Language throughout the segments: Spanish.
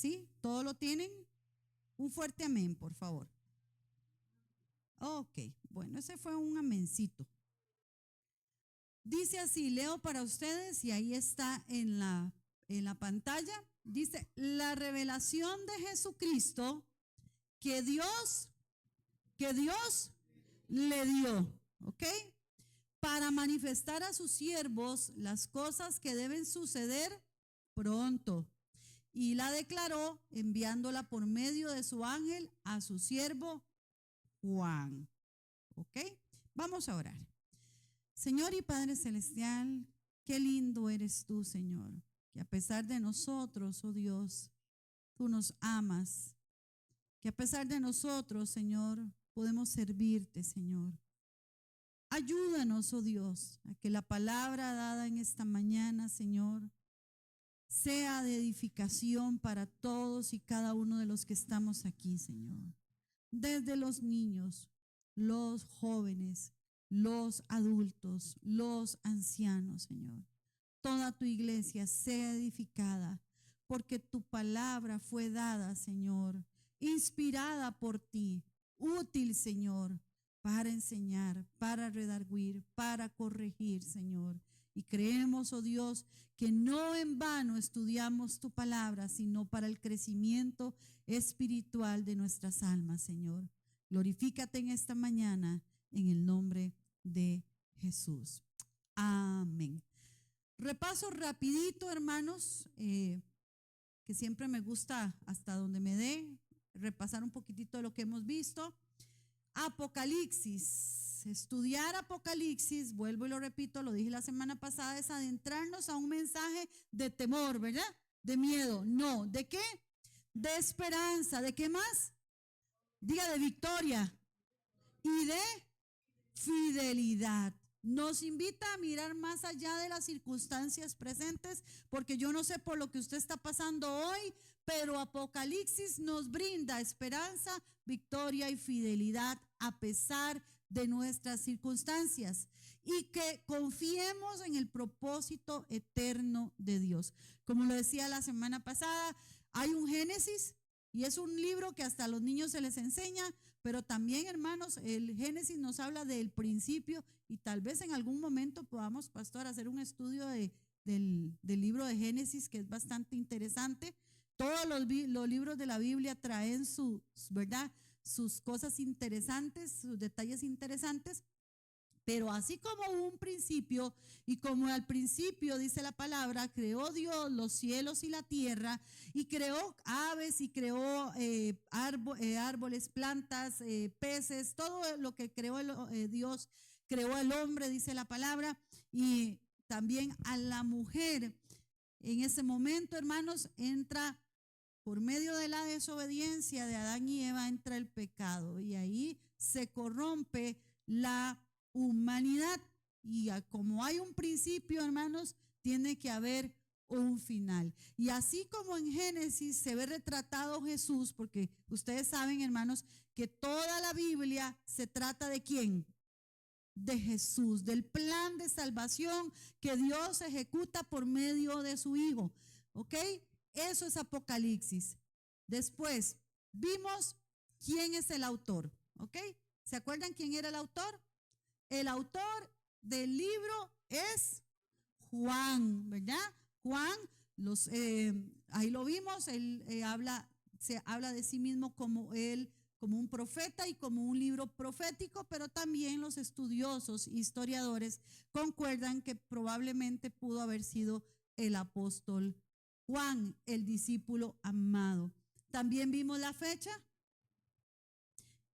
¿Sí? ¿Todo lo tienen? Un fuerte amén, por favor. Ok, bueno, ese fue un amencito. Dice así, leo para ustedes y ahí está en la pantalla. Dice, la revelación de Jesucristo que Dios le dio, ¿ok? Para manifestar a sus siervos las cosas que deben suceder pronto. Y la declaró enviándola por medio de su ángel a su siervo Juan. ¿Ok? Vamos a orar. Señor y Padre Celestial, qué lindo eres tú, Señor, que a pesar de nosotros, oh Dios, tú nos amas, que a pesar de nosotros, Señor, podemos servirte, Señor. Ayúdanos, oh Dios, a que la palabra dada en esta mañana, Señor, sea de edificación para todos y cada uno de los que estamos aquí, Señor. Desde los niños, los jóvenes, los adultos, los ancianos, Señor. Toda tu iglesia sea edificada porque tu palabra fue dada, Señor, inspirada por ti, útil, Señor, para enseñar, para redarguir, para corregir, Señor. Y creemos, oh Dios, que no en vano estudiamos tu palabra, sino para el crecimiento espiritual de nuestras almas, Señor. Glorifícate en esta mañana en el nombre de Jesús. Amén. Repaso rapidito, hermanos, que siempre me gusta hasta donde me dé, repasar un poquitito de lo que hemos visto. Apocalipsis, estudiar Apocalipsis, vuelvo y lo repito, lo dije la semana pasada, es adentrarnos a un mensaje de temor, ¿verdad? De miedo, no, ¿de qué? De esperanza, ¿de qué más? Diga, de victoria y de fidelidad. Nos invita a mirar más allá de las circunstancias presentes, porque yo no sé por lo que usted está pasando hoy, pero Apocalipsis nos brinda esperanza, victoria y fidelidad a pesar de nuestras circunstancias, y que confiemos en el propósito eterno de Dios. Como lo decía la semana pasada, hay un Génesis y es un libro que hasta a los niños se les enseña, pero también, hermanos, el Génesis nos habla del principio y tal vez en algún momento podamos, pastor, hacer un estudio del libro de Génesis, que es bastante interesante. Todos los libros de la Biblia traen ¿verdad? Sus cosas interesantes, sus detalles interesantes. Pero así como un principio, y como al principio dice la palabra, creó Dios los cielos y la tierra, y creó aves, y creó árboles, plantas, peces, todo lo que creó Dios, creó al hombre, dice la palabra, y también a la mujer. En ese momento, hermanos, entra por medio de la desobediencia de Adán y Eva, entra el pecado, y ahí se corrompe la humanidad. Y como hay un principio, hermanos, tiene que haber un final. Y así como en Génesis se ve retratado Jesús, porque ustedes saben, hermanos, que toda la Biblia se trata de ¿quién? De Jesús, del plan de salvación que Dios ejecuta por medio de su Hijo. ¿Ok? Eso es Apocalipsis. Después vimos quién es el autor. ¿Ok? ¿Se acuerdan quién era el autor? El autor del libro es Juan, ¿verdad? Juan, ahí lo vimos, él se habla de sí mismo como un profeta y como un libro profético, pero también los estudiosos, historiadores, concuerdan que probablemente pudo haber sido el apóstol Juan, el discípulo amado. También vimos la fecha,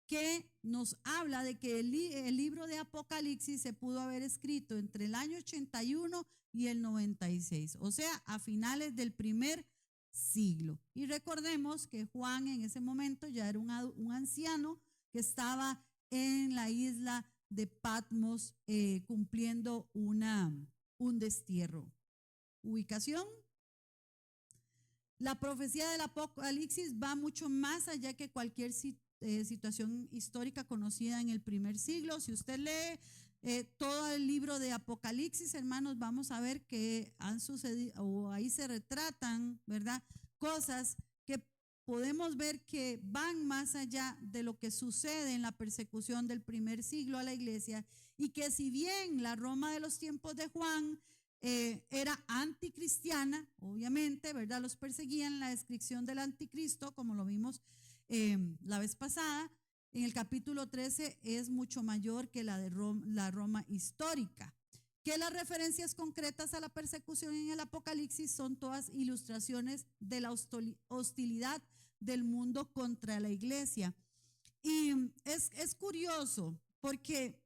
que nos habla de que el libro de Apocalipsis se pudo haber escrito entre el año 81 y el 96, o sea, a finales del primer siglo. Y recordemos que Juan en ese momento ya era un anciano que estaba en la isla de Patmos cumpliendo un destierro. Ubicación. La profecía del Apocalipsis va mucho más allá que cualquier situación histórica conocida en el primer siglo. Si usted lee todo el libro de Apocalipsis, hermanos, vamos a ver que han sucedido, o ahí se retratan, ¿verdad?, cosas que podemos ver que van más allá de lo que sucede en la persecución del primer siglo a la iglesia, y que si bien la Roma de los tiempos de Juan era anticristiana, obviamente, ¿verdad? Los perseguían. La descripción del anticristo, como lo vimos la vez pasada, en el capítulo 13, es mucho mayor que la de la Roma histórica. Que las referencias concretas a la persecución en el Apocalipsis son todas ilustraciones de la hostilidad del mundo contra la iglesia. Y es curioso porque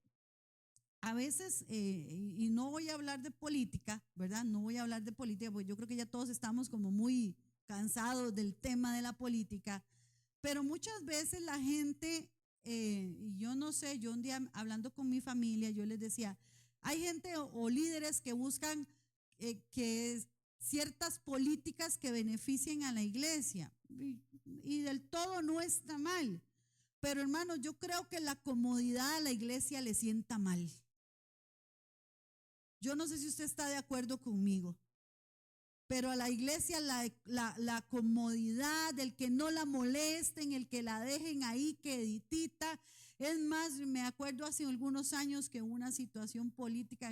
a veces, y no voy a hablar de política, ¿verdad? No voy a hablar de política, porque yo creo que ya todos estamos como muy cansados del tema de la política, pero muchas veces la gente, y yo no sé, yo un día hablando con mi familia, yo les decía, hay gente o líderes que buscan que ciertas políticas que beneficien a la iglesia, y del todo no está mal, pero hermano, yo creo que la comodidad a la iglesia le sienta mal. Yo no sé si usted está de acuerdo conmigo, pero a la iglesia la comodidad, el que no la molesten, el que la dejen ahí queditita. Es más, me acuerdo hace algunos años que hubo una situación política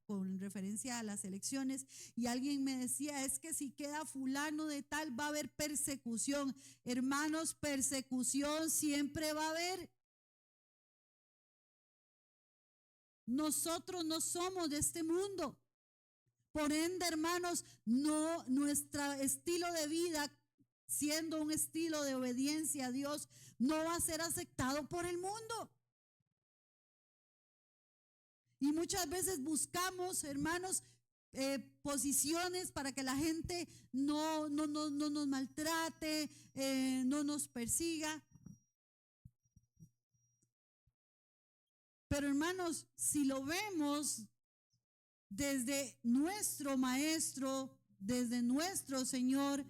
con referencia a las elecciones, y alguien me decía, es que si queda fulano de tal va a haber persecución. Hermanos, persecución siempre va a haber. Nosotros no somos de este mundo. Por ende, hermanos, no, nuestro estilo de vida, siendo un estilo de obediencia a Dios, no va a ser aceptado por el mundo. Y muchas veces buscamos, hermanos, posiciones para que la gente no nos maltrate, no nos persiga. Pero hermanos, si lo vemos desde nuestro Maestro, desde nuestro Señor,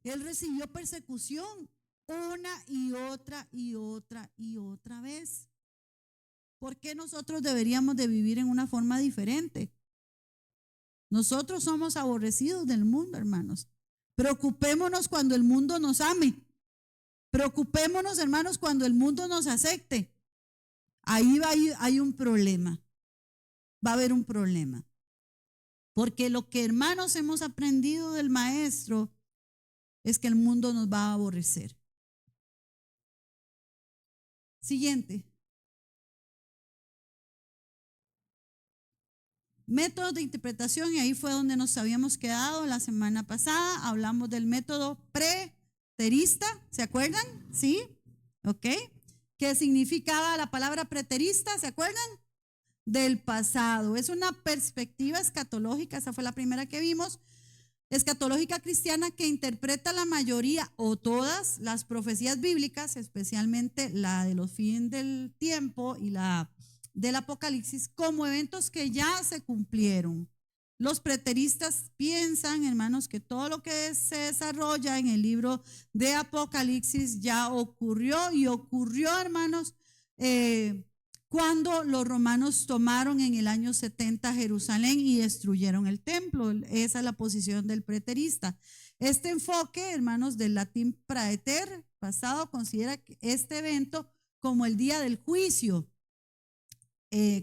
Él recibió persecución una y otra y otra y otra vez. ¿Por qué nosotros deberíamos de vivir en una forma diferente? Nosotros somos aborrecidos del mundo, hermanos. Preocupémonos cuando el mundo nos ame. Preocupémonos, hermanos, cuando el mundo nos acepte. Ahí hay un problema. Va a haber un problema. Porque lo que, hermanos, hemos aprendido del Maestro es que el mundo nos va a aborrecer. Siguiente. Métodos de interpretación, y ahí fue donde nos habíamos quedado la semana pasada. Hablamos del método preterista, ¿se acuerdan? ¿Sí? ¿Ok? ¿Qué significaba la palabra preterista? ¿Se acuerdan? Del pasado. Es una perspectiva escatológica, esa fue la primera que vimos, escatológica cristiana, que interpreta la mayoría o todas las profecías bíblicas, especialmente la de los fines del tiempo y la del Apocalipsis, como eventos que ya se cumplieron. Los preteristas piensan, hermanos, que todo lo que se desarrolla en el libro de Apocalipsis ya ocurrió, y ocurrió, hermanos, cuando los romanos tomaron en el año 70 Jerusalén y destruyeron el templo. Esa es la posición del preterista. Este enfoque, hermanos, del latín praeter, pasado, considera este evento como el día del juicio.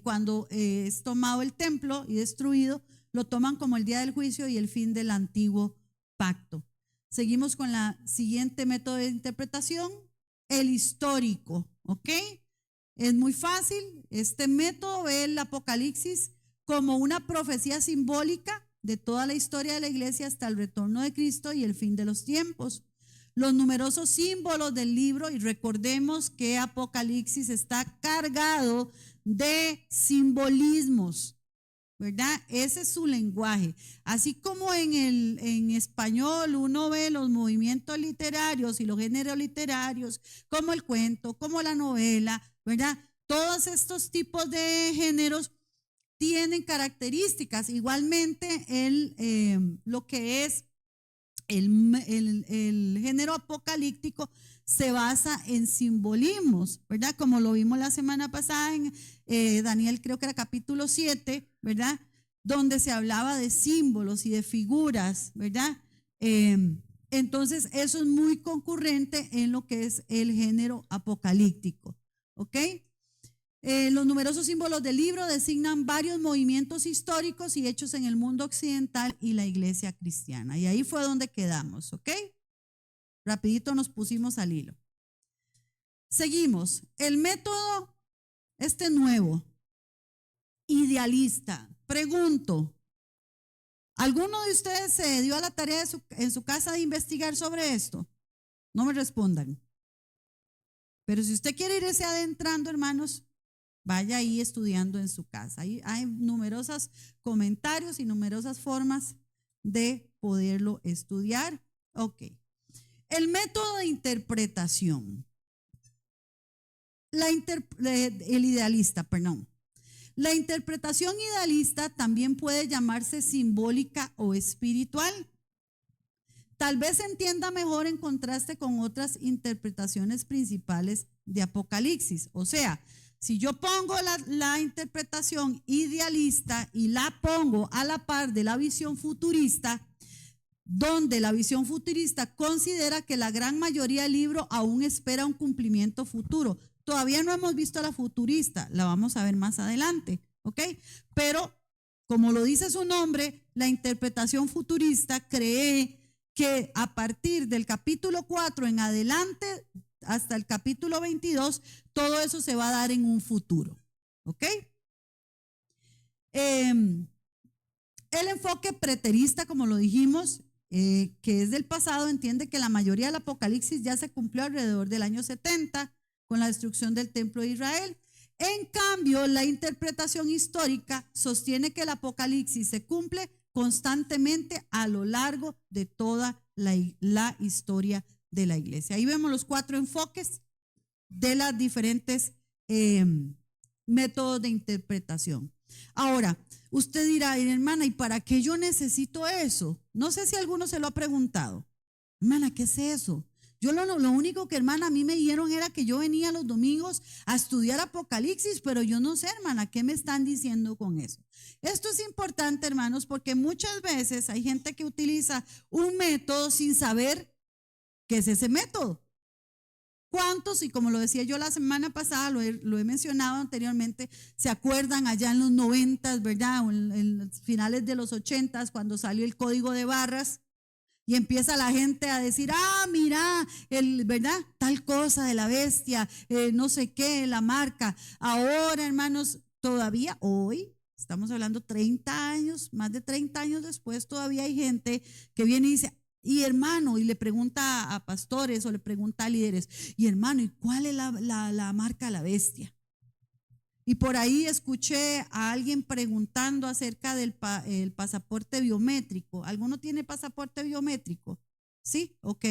Cuando es tomado el templo y destruido, lo toman como el día del juicio y el fin del antiguo pacto. Seguimos con la siguiente método de interpretación, el histórico, ¿ok? Es muy fácil. Este método ve el Apocalipsis como una profecía simbólica de toda la historia de la iglesia hasta el retorno de Cristo y el fin de los tiempos. Los numerosos símbolos del libro, y recordemos que Apocalipsis está cargado de simbolismos, ¿verdad? Ese es su lenguaje. Así como en español uno ve los movimientos literarios y los géneros literarios, como el cuento, como la novela, ¿verdad? Todos estos tipos de géneros tienen características. Igualmente lo que es el género apocalíptico se basa en simbolismos, ¿verdad? Como lo vimos la semana pasada en Daniel, creo que era capítulo 7, ¿verdad? Donde se hablaba de símbolos y de figuras, ¿verdad? Entonces, eso es muy concurrente en lo que es el género apocalíptico. ¿Ok? Los numerosos símbolos del libro designan varios movimientos históricos y hechos en el mundo occidental y la iglesia cristiana. Y ahí fue donde quedamos. ¿Ok? Rapidito nos pusimos al hilo. Seguimos. El método nuevo, idealista. Pregunto, ¿alguno de ustedes se dio a la tarea en su casa de investigar sobre esto? No me respondan. Pero si usted quiere irse adentrando, hermanos, vaya ahí estudiando en su casa. Hay numerosos comentarios y numerosas formas de poderlo estudiar. Ok. El método de interpretación. El idealista, perdón. La interpretación idealista también puede llamarse simbólica o espiritual. Tal vez se entienda mejor en contraste con otras interpretaciones principales de Apocalipsis. O sea, si yo pongo la interpretación idealista y la pongo a la par de la visión futurista, donde la visión futurista considera que la gran mayoría del libro aún espera un cumplimiento futuro. Todavía no hemos visto a la futurista, la vamos a ver más adelante, ¿ok? Pero, como lo dice su nombre, la interpretación futurista cree que a partir del capítulo 4 en adelante hasta el capítulo 22, todo eso se va a dar en un futuro, ¿ok? El enfoque preterista, como lo dijimos, que es del pasado, entiende que la mayoría del Apocalipsis ya se cumplió alrededor del año 70 con la destrucción del templo de Israel. En cambio, la interpretación histórica sostiene que el Apocalipsis se cumple constantemente a lo largo de toda la historia de la iglesia. Ahí vemos los 4 enfoques de las diferentes métodos de interpretación. Ahora, usted dirá, hermana, ¿y para qué yo necesito eso? No sé si alguno se lo ha preguntado. Hermana, ¿qué es eso? Yo lo único que, hermana, a mí me dijeron era que yo venía los domingos a estudiar Apocalipsis, pero yo no sé, hermana, ¿qué me están diciendo con eso? Esto es importante, hermanos, porque muchas veces hay gente que utiliza un método sin saber qué es ese método. ¿Cuántos? Y como lo decía yo la semana pasada, lo he mencionado anteriormente, ¿se acuerdan allá en los 90, verdad? O en los finales de los 80, cuando salió el código de barras y empieza la gente a decir, mira, ¿verdad? Tal cosa de la bestia, no sé qué, la marca. Ahora, hermanos, todavía hoy, estamos hablando 30 años, más de 30 años después, todavía hay gente que viene y dice, y hermano, y le pregunta a pastores o le pregunta a líderes, y hermano, ¿y cuál es la marca de la bestia? Y por ahí escuché a alguien preguntando acerca del el pasaporte biométrico. ¿Alguno tiene pasaporte biométrico? Sí, ok,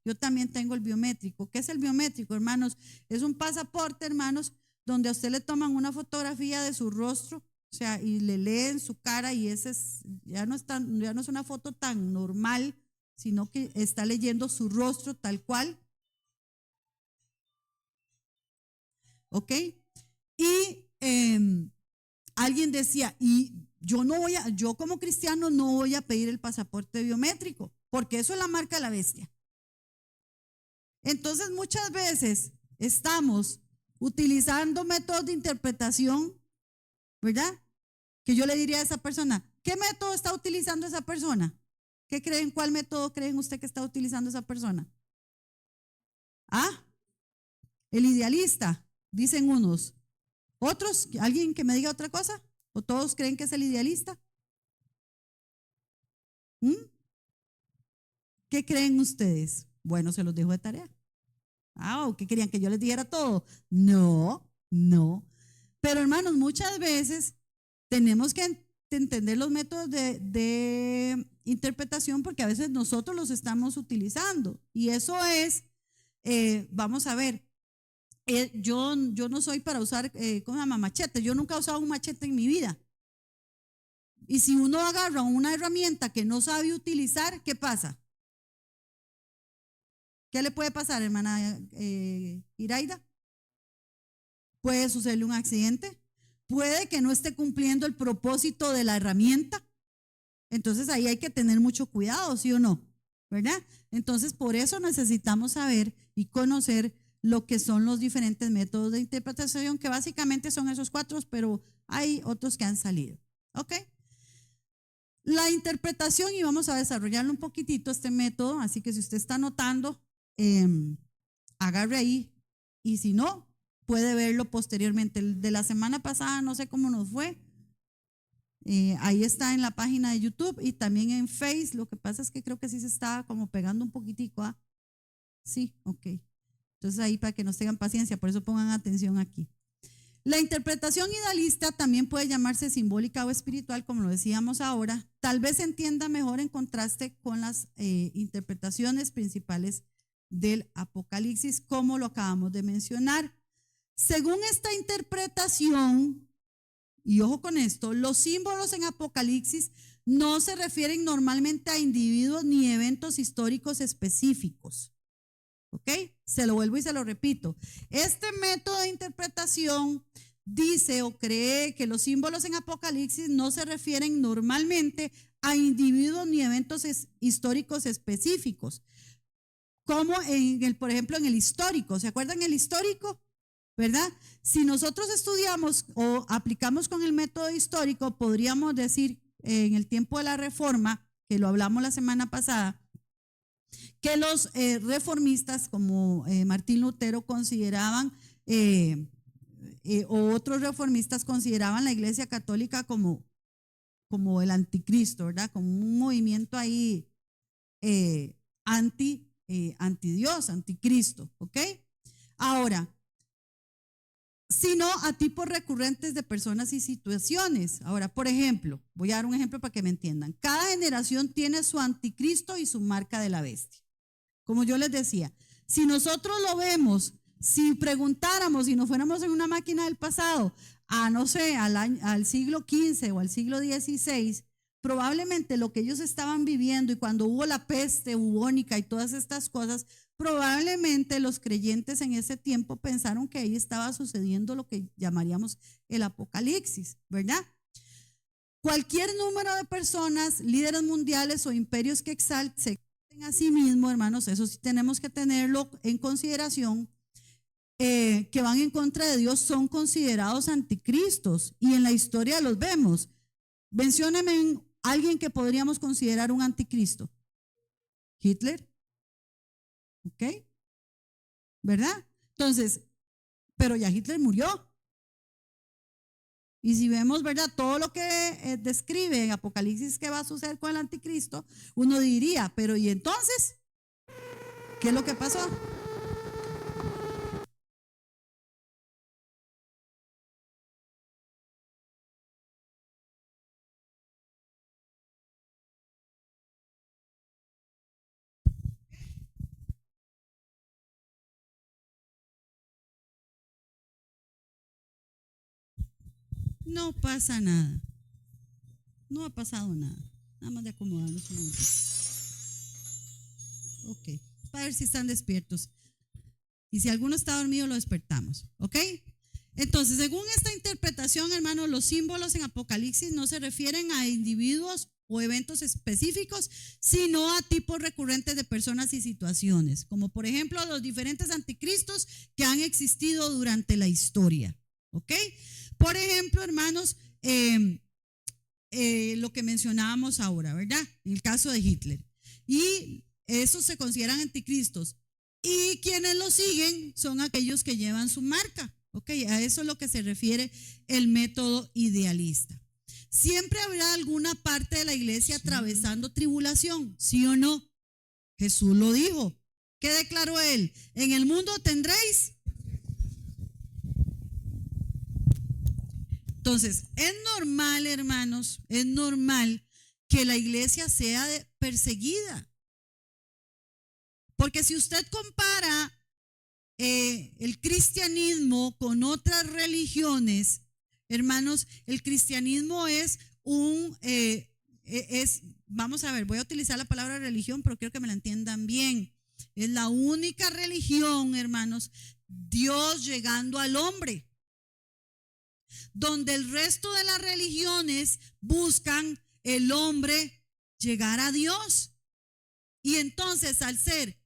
yo también tengo el biométrico. ¿Qué es el biométrico, hermanos? Es un pasaporte, hermanos, donde a usted le toman una fotografía de su rostro, o sea, y le leen su cara, y ese ya no es una foto tan normal, sino que está leyendo su rostro tal cual. ¿Ok? Y alguien decía, y yo como cristiano no voy a pedir el pasaporte biométrico, porque eso es la marca de la bestia. Entonces muchas veces estamos utilizando métodos de interpretación, ¿verdad? Que yo le diría a esa persona, ¿qué método está utilizando esa persona? ¿Qué creen? ¿Cuál método creen usted que está utilizando esa persona? El idealista, dicen unos. ¿Otros? ¿Alguien que me diga otra cosa? ¿O todos creen que es el idealista? ¿Qué creen ustedes? Bueno, se los dejo de tarea. ¿O qué querían que yo les dijera todo? No. Pero hermanos, muchas veces tenemos que entender los métodos de interpretación, porque a veces nosotros los estamos utilizando. Y eso es, vamos a ver, yo no soy para usar, ¿cómo se llama? Machete. Yo nunca he usado un machete en mi vida. Y si uno agarra una herramienta que no sabe utilizar, ¿qué pasa? ¿Qué le puede pasar, hermana Iraida? Puede sucederle un accidente. Puede que no esté cumpliendo el propósito de la herramienta. Entonces ahí hay que tener mucho cuidado, ¿sí o no? ¿verdad? Entonces, por eso necesitamos saber y conocer lo que son los diferentes métodos de interpretación, que básicamente son esos 4, pero hay otros que han salido. ¿Ok? La interpretación, y vamos a desarrollarlo un poquitito este método, así que si usted está anotando, agarre ahí, y si no, puede verlo posteriormente. El de la semana pasada, no sé cómo nos fue, ahí está en la página de YouTube y también en Face. Lo que pasa es que creo que sí se estaba como pegando un poquitico. ¿Ah? Sí, ok. Entonces ahí para que nos tengan paciencia, por eso pongan atención aquí. La interpretación idealista también puede llamarse simbólica o espiritual, como lo decíamos ahora. Tal vez se entienda mejor en contraste con las interpretaciones principales del Apocalipsis, como lo acabamos de mencionar. Según esta interpretación, y ojo con esto, los símbolos en Apocalipsis no se refieren normalmente a individuos ni eventos históricos específicos. ¿Ok? Se lo vuelvo y se lo repito. Este método de interpretación dice o cree que los símbolos en Apocalipsis no se refieren normalmente a individuos ni eventos históricos específicos, como por ejemplo, en el histórico. ¿Se acuerdan el histórico? ¿Verdad? Si nosotros estudiamos o aplicamos con el método histórico, podríamos decir en el tiempo de la Reforma, que lo hablamos la semana pasada, que los reformistas como Martín Lutero consideraban, o otros reformistas consideraban la Iglesia Católica como el anticristo, ¿verdad? Como un movimiento ahí anti-Dios, anticristo, ¿ok? Ahora, sino a tipos recurrentes de personas y situaciones. Ahora, por ejemplo, voy a dar un ejemplo para que me entiendan. Cada generación tiene su anticristo y su marca de la bestia. Como yo les decía, si nosotros lo vemos, si preguntáramos, si nos fuéramos en una máquina del pasado, no sé, al siglo XV o al siglo XVI, probablemente lo que ellos estaban viviendo y cuando hubo la peste bubónica y todas estas cosas, probablemente los creyentes en ese tiempo pensaron que ahí estaba sucediendo lo que llamaríamos el apocalipsis, ¿verdad? Cualquier número de personas, líderes mundiales o imperios que se exalten a sí mismos, hermanos, eso sí tenemos que tenerlo en consideración, que van en contra de Dios, son considerados anticristos y en la historia los vemos. Menciónenme alguien que podríamos considerar un anticristo. Hitler. ¿Ok? ¿Verdad? Entonces, pero ya Hitler murió. Y si vemos, ¿verdad? Todo lo que describe en Apocalipsis que va a suceder con el anticristo, uno diría, pero ¿y entonces? ¿Qué es lo que pasó? No pasa nada. No ha pasado nada. Nada más de acomodarnos un momento. Ok. Para ver si están despiertos. Y si alguno está dormido, lo despertamos. ¿Ok? Entonces, según esta interpretación, hermanos, los símbolos en Apocalipsis no se refieren a individuos o eventos específicos, sino a tipos recurrentes de personas y situaciones, como por ejemplo los diferentes anticristos que han existido durante la historia. ¿Ok? Por ejemplo, hermanos, lo que mencionábamos ahora, ¿verdad? En el caso de Hitler. Y esos se consideran anticristos. Y quienes lo siguen son aquellos que llevan su marca. Ok, a eso es lo que se refiere el método idealista. Siempre habrá alguna parte de la iglesia atravesando tribulación, ¿sí o no? Jesús lo dijo. ¿Qué declaró él? En el mundo tendréis. Entonces, es normal, hermanos, es normal que la iglesia sea perseguida. Porque si usted compara el cristianismo con otras religiones, hermanos, el cristianismo es vamos a ver, voy a utilizar la palabra religión, pero quiero que me la entiendan bien. Es la única religión, hermanos, Dios llegando al hombre, donde el resto de las religiones buscan el hombre llegar a Dios. Y entonces al ser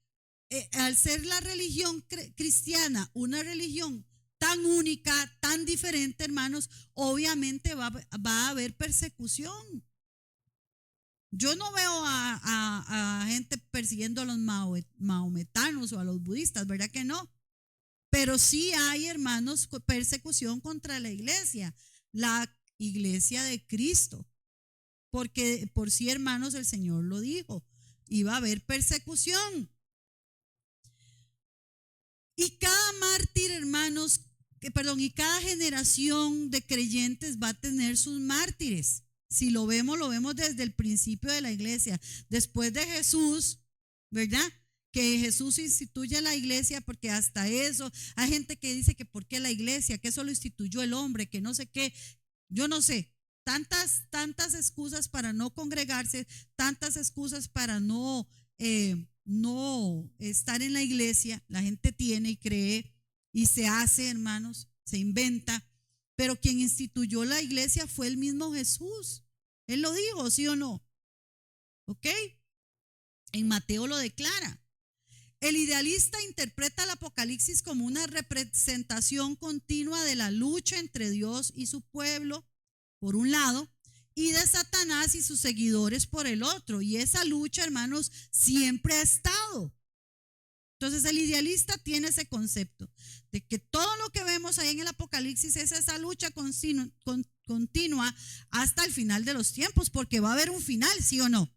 la religión cristiana una religión tan única, tan diferente, hermanos, obviamente va a haber persecución. Yo no veo a gente persiguiendo a los maometanos o a los budistas, ¿verdad que no? Pero sí hay, hermanos, persecución contra la iglesia de Cristo. Porque por sí, hermanos, el Señor lo dijo, iba a haber persecución. Y cada mártir, hermanos, y cada generación de creyentes va a tener sus mártires. Si lo vemos desde el principio de la iglesia. Después de Jesús, ¿verdad? Que Jesús instituye la iglesia, porque hasta eso, hay gente que dice que por qué la iglesia, que eso lo instituyó el hombre, que no sé qué, yo no sé. Tantas excusas para no congregarse, tantas excusas para no estar en la iglesia. La gente tiene y cree y se hace, hermanos, se inventa, pero quien instituyó la iglesia fue el mismo Jesús. Él lo dijo, ¿sí o no? ¿Ok? En Mateo lo declara. El idealista interpreta el Apocalipsis como una representación continua de la lucha entre Dios y su pueblo, por un lado, y de Satanás y sus seguidores por el otro. Y esa lucha, hermanos, siempre ha estado. Entonces el idealista tiene ese concepto de que todo lo que vemos ahí en el Apocalipsis es esa lucha continua hasta el final de los tiempos, porque va a haber un final, ¿sí o no?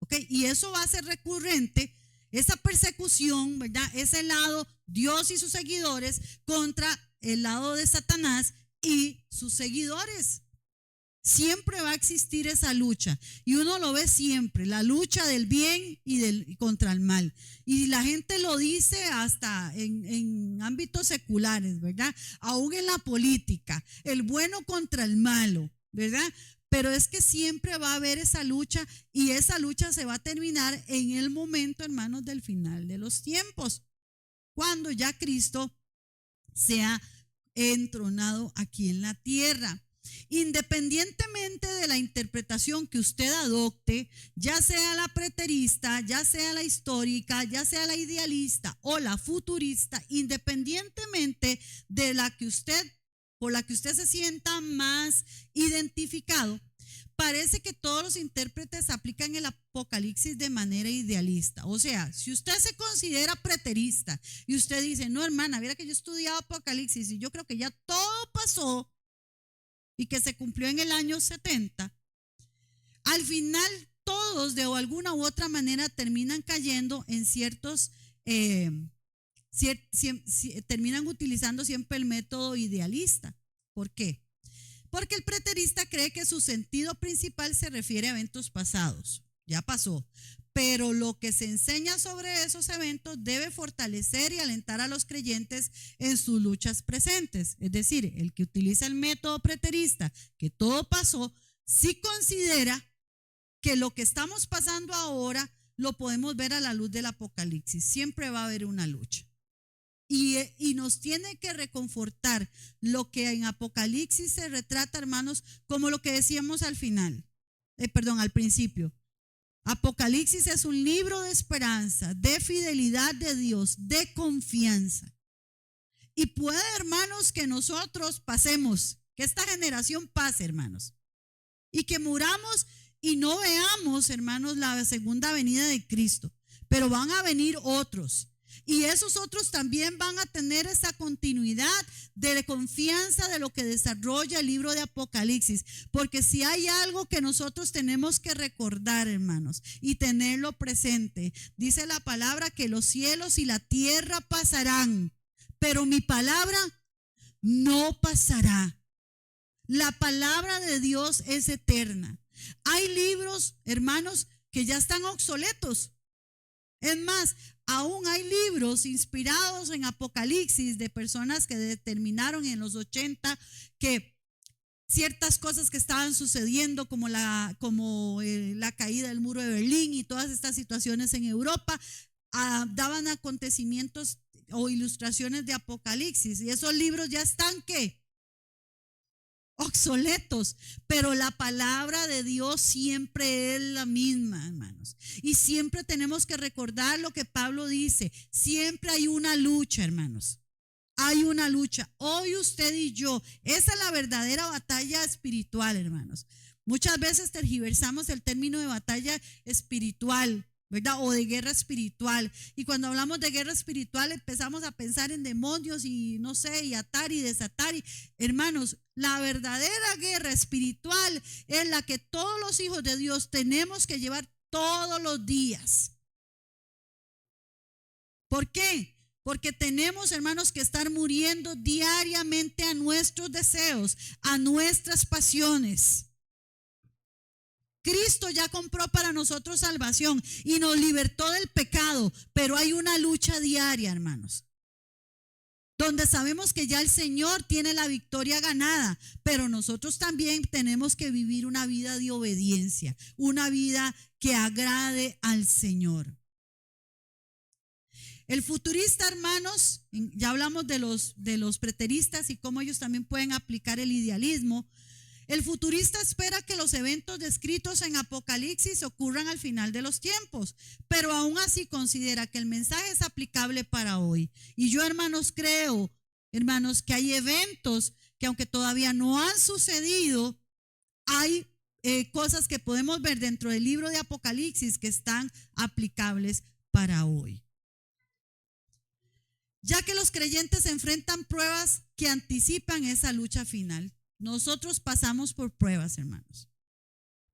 ¿Ok? Y eso va a ser recurrente, esa persecución, ¿verdad? Ese lado, Dios y sus seguidores, contra el lado de Satanás y sus seguidores. Siempre va a existir esa lucha, y uno lo ve siempre, la lucha del bien y contra el mal, y la gente lo dice hasta en ámbitos seculares, ¿verdad? Aún en la política, el bueno contra el malo, ¿verdad? Pero es que siempre va a haber esa lucha, y esa lucha se va a terminar en el momento, hermanos, del final de los tiempos, cuando ya Cristo sea entronado aquí en la tierra. Independientemente de la interpretación que usted adopte, ya sea la preterista, ya sea la histórica, ya sea la idealista o la futurista, independientemente de por la que usted se sienta más identificado, parece que todos los intérpretes aplican el Apocalipsis de manera idealista. O sea, si usted se considera preterista y usted dice, no, hermana, mira que yo he estudiado Apocalipsis y yo creo que ya todo pasó y que se cumplió en el año 70, al final todos de alguna u otra manera terminan cayendo en terminan utilizando siempre el método idealista. ¿Por qué? Porque el preterista cree que su sentido principal se refiere a eventos pasados, ya pasó, pero lo que se enseña sobre esos eventos debe fortalecer y alentar a los creyentes en sus luchas presentes. Es decir, el que utiliza el método preterista, que todo pasó, sí considera que lo que estamos pasando ahora lo podemos ver a la luz del Apocalipsis. Siempre va a haber una lucha. Y nos tiene que reconfortar lo que en Apocalipsis se retrata, hermanos, como lo que decíamos al principio. Apocalipsis es un libro de esperanza, de fidelidad de Dios, de confianza. Y puede, hermanos, que nosotros pasemos, que esta generación pase, hermanos, y que muramos y no veamos, hermanos, la segunda venida de Cristo, pero van a venir otros. Y esos otros también van a tener esa continuidad de confianza de lo que desarrolla el libro de Apocalipsis. Porque si hay algo que nosotros tenemos que recordar, hermanos, y tenerlo presente, dice la palabra que los cielos y la tierra pasarán, pero mi palabra no pasará. La palabra de Dios es eterna. Hay libros, hermanos, que ya están obsoletos. Es más, aún hay libros inspirados en Apocalipsis de personas que determinaron en los 80 que ciertas cosas que estaban sucediendo, como la caída del muro de Berlín y todas estas situaciones en Europa, daban acontecimientos o ilustraciones de Apocalipsis. Y esos libros ya están, ¿qué? obsoletos, pero la palabra de Dios siempre es la misma, hermanos. Y siempre tenemos que recordar lo que Pablo dice. Siempre hay una lucha, hermanos. Hay una lucha. Hoy usted y yo, esa es la verdadera batalla espiritual, hermanos. Muchas veces tergiversamos el término de batalla espiritual, ¿verdad? O de guerra espiritual. Y cuando hablamos de guerra espiritual empezamos a pensar en demonios y no sé, y atar y desatar. Hermanos, la verdadera guerra espiritual es la que todos los hijos de Dios tenemos que llevar todos los días. ¿Por qué? Porque tenemos, hermanos, que estar muriendo diariamente a nuestros deseos, a nuestras pasiones. Cristo ya compró para nosotros salvación y nos libertó del pecado, pero hay una lucha diaria, hermanos, donde sabemos que ya el Señor tiene la victoria ganada, pero nosotros también tenemos que vivir una vida de obediencia, una vida que agrade al Señor. El futurista, hermanos, ya hablamos de los preteristas y cómo ellos también pueden aplicar el idealismo. El futurista espera que los eventos descritos en Apocalipsis ocurran al final de los tiempos, pero aún así considera que el mensaje es aplicable para hoy. Y yo, hermanos, creo, hermanos, que hay eventos que aunque todavía no han sucedido, hay cosas que podemos ver dentro del libro de Apocalipsis que están aplicables para hoy. Ya que los creyentes enfrentan pruebas que anticipan esa lucha final. Nosotros pasamos por pruebas, hermanos.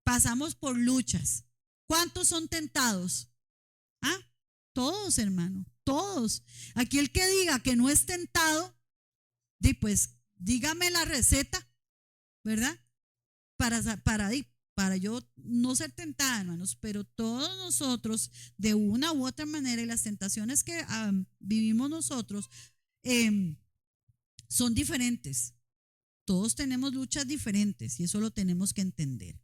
Pasamos por luchas. ¿Cuántos son tentados? ¿Ah? Todos, hermano, todos. Aquí el que diga que no es tentado, pues dígame la receta, ¿verdad? Para yo no ser tentada, hermanos, pero todos nosotros de una u otra manera, y las tentaciones que vivimos nosotros son diferentes. Todos tenemos luchas diferentes y eso lo tenemos que entender.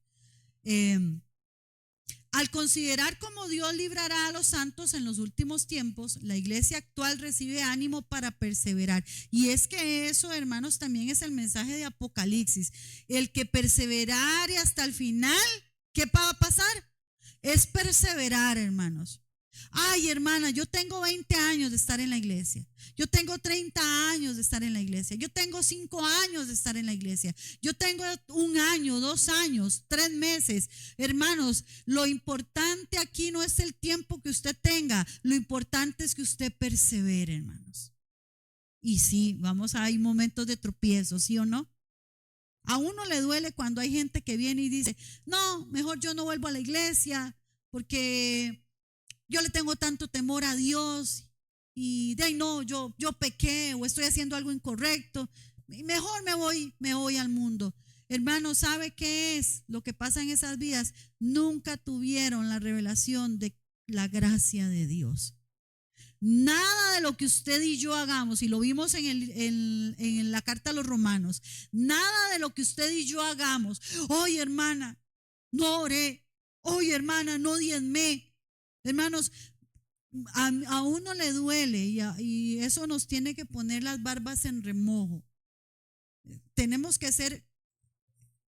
Al considerar cómo Dios librará a los santos en los últimos tiempos, la iglesia actual recibe ánimo para perseverar. Y es que eso, hermanos, también es el mensaje de Apocalipsis. El que perseverare hasta el final, ¿qué va a pasar? Es perseverar, hermanos. Ay, hermana, yo tengo 20 años de estar en la iglesia. Yo tengo 30 años de estar en la iglesia. Yo tengo 5 años de estar en la iglesia. Yo tengo 1 año, 2 años, 3 meses. Hermanos, lo importante aquí no es el tiempo que usted tenga. Lo importante es que usted persevere, hermanos. Y sí, hay momentos de tropiezo, ¿sí o no? A uno le duele cuando hay gente que viene y dice, no, mejor yo no vuelvo a la iglesia porque yo le tengo tanto temor a Dios y de ahí no, yo pequé o estoy haciendo algo incorrecto, y mejor me voy al mundo. Hermano, ¿sabe qué es lo que pasa en esas vidas? Nunca tuvieron la revelación de la gracia de Dios. Nada de lo que usted y yo hagamos, y lo vimos en la carta a los Romanos, nada de lo que usted y yo hagamos, oye hermana, no oré, oye hermana, no diezmé. Hermanos, a uno le duele y eso nos tiene que poner las barbas en remojo. Tenemos que ser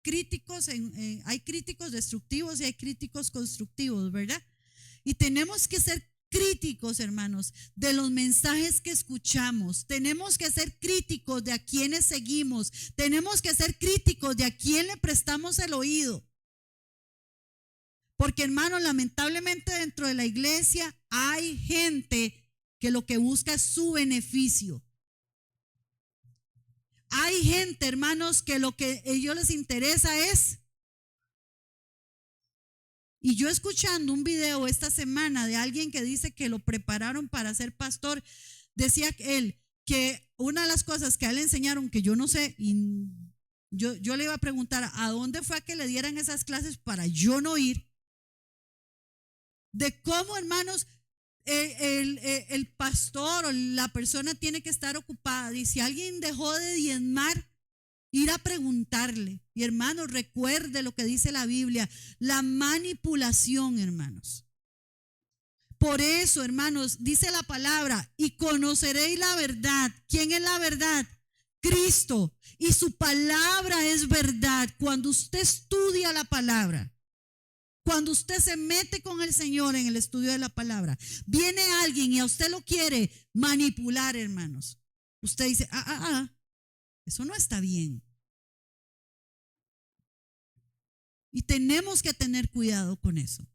críticos, hay críticos destructivos y hay críticos constructivos, ¿verdad? Y tenemos que ser críticos, hermanos, de los mensajes que escuchamos. Tenemos que ser críticos de a quienes seguimos. Tenemos que ser críticos de a quién le prestamos el oído. Porque, hermanos, lamentablemente dentro de la iglesia hay gente que lo que busca es su beneficio. Hay gente, hermanos, que lo que a ellos les interesa es. Y yo escuchando un video esta semana de alguien que dice que lo prepararon para ser pastor, decía él que una de las cosas que a él le enseñaron, que yo no sé, y yo le iba a preguntar a dónde fue a que le dieran esas clases para yo no ir. De cómo, hermanos, el pastor o la persona tiene que estar ocupada. Y si alguien dejó de diezmar, ir a preguntarle. Y hermanos, recuerde lo que dice la Biblia, la manipulación, hermanos. Por eso, hermanos, dice la palabra, y conoceréis la verdad. ¿Quién es la verdad? Cristo y su palabra es verdad. Cuando usted estudia la palabra, cuando usted se mete con el Señor en el estudio de la palabra, viene alguien y a usted lo quiere manipular, hermanos. Usted dice, eso no está bien. Y tenemos que tener cuidado con eso.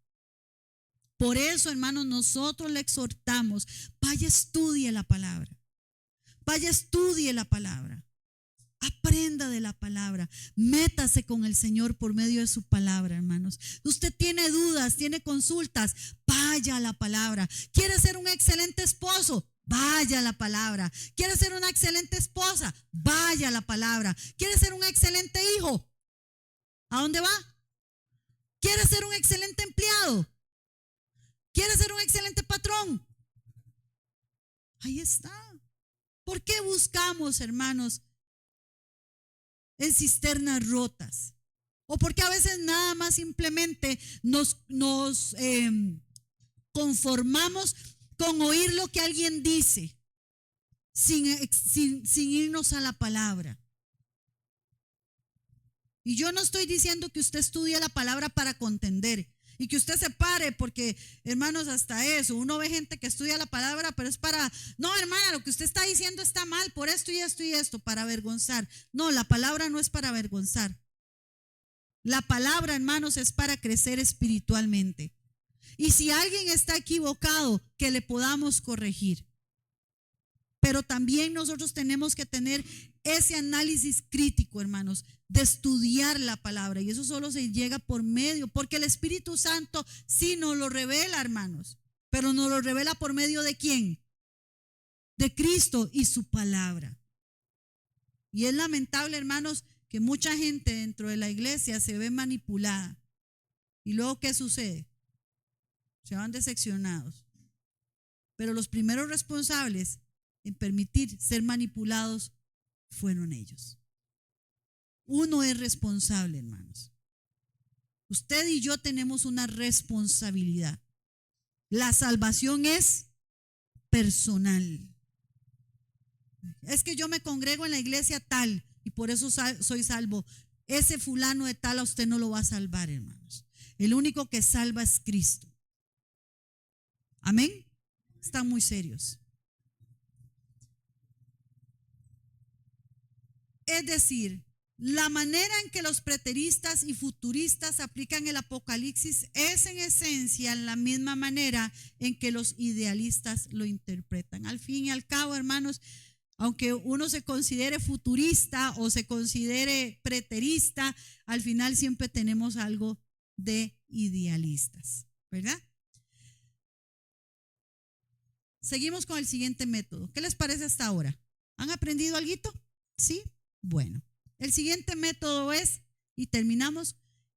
Por eso, hermanos, nosotros le exhortamos, vaya, estudie la palabra. Vaya, estudie la palabra. Aprenda de la palabra. Métase con el Señor por medio de su palabra, hermanos. Usted tiene dudas, tiene consultas, vaya a la palabra. ¿Quiere ser un excelente esposo? Vaya a la palabra. ¿Quiere ser una excelente esposa? Vaya a la palabra. ¿Quiere ser un excelente hijo? ¿A dónde va? ¿Quiere ser un excelente empleado? ¿Quiere ser un excelente patrón? Ahí está. ¿Por qué buscamos, hermanos, en cisternas rotas? ¿O porque a veces nada más simplemente nos conformamos con oír lo que alguien dice sin irnos a la palabra? Y yo no estoy diciendo que usted estudie la palabra para contender y que usted se pare, porque, hermanos, hasta eso, uno ve gente que estudia la palabra, pero es para, no, hermana, lo que usted está diciendo está mal por esto y esto y esto, para avergonzar. No, la palabra no es para avergonzar. La palabra, hermanos, es para crecer espiritualmente. Y si alguien está equivocado, que le podamos corregir. Pero también nosotros tenemos que tener ese análisis crítico, hermanos, de estudiar la palabra. Y eso solo se llega por medio, porque el Espíritu Santo sí nos lo revela, hermanos. Pero nos lo revela por medio ¿de quién? De Cristo y su palabra. Y es lamentable, hermanos, que mucha gente dentro de la iglesia se ve manipulada. ¿Y luego qué sucede? Se van decepcionados. Pero los primeros responsables en permitir ser manipulados fueron ellos. Uno es responsable, hermanos. Usted y yo tenemos una responsabilidad. La salvación es personal. Es que yo me congrego en la iglesia tal y por eso soy salvo. Ese fulano de tal a usted no lo va a salvar, hermanos. El único que salva es Cristo. Amén. Están muy serios. Es decir, la manera en que los preteristas y futuristas aplican el Apocalipsis es en esencia la misma manera en que los idealistas lo interpretan. Al fin y al cabo, hermanos, aunque uno se considere futurista o se considere preterista, al final siempre tenemos algo de idealistas, ¿verdad? Seguimos con el siguiente método. ¿Qué les parece hasta ahora? ¿Han aprendido algo? ¿Sí? Bueno, el siguiente método es, y terminamos,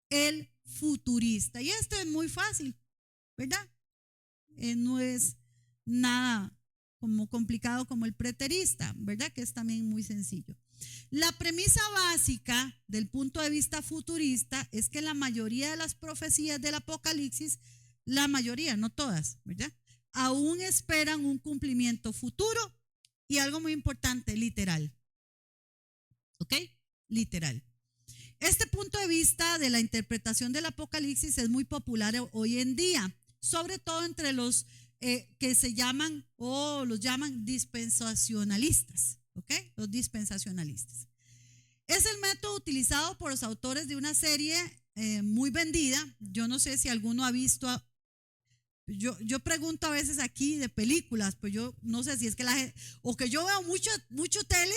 el futurista. Y esto es muy fácil, ¿verdad? No es nada como complicado como el preterista, ¿verdad? Que es también muy sencillo. La premisa básica del punto de vista futurista es que la mayoría de las profecías del Apocalipsis, la mayoría, no todas, ¿verdad?, aún esperan un cumplimiento futuro y algo muy importante, literal. ¿Ok? Literal. Este punto de vista de la interpretación del Apocalipsis es muy popular hoy en día, sobre todo entre los que se llaman o los llaman dispensacionalistas. ¿Ok? Los dispensacionalistas. Es el método utilizado por los autores de una serie muy vendida. Yo no sé si alguno ha visto. Yo pregunto a veces aquí de películas, pues yo no sé si es que la gente, o que yo veo mucho tele,